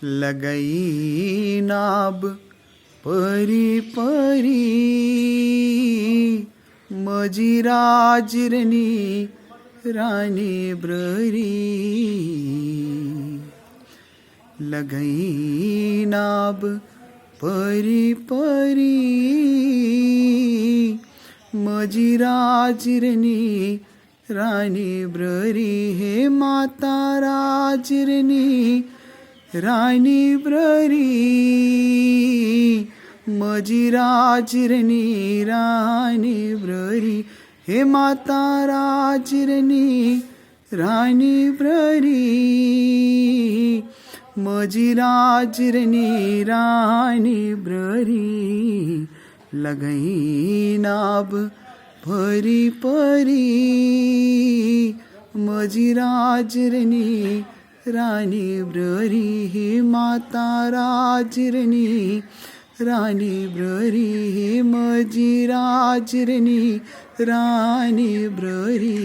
लगई नाब परी परी मजी राजरणी राणी ब्ररी लगई नाब परी परी मजी राजरणी राणी ब्ररी हे माता राजरणी राणी ब्ररी मजी राजरणी राणी ब्ररी हे माता राजरणी राणी ब्ररी मजी राजरणी राणी ब्ररी लगई नाब परी परी मजी राजरणी राणी ब्ररी हे माता राजरणी राणी ब्ररी हे मजी राजरणी राणी ब्ररी.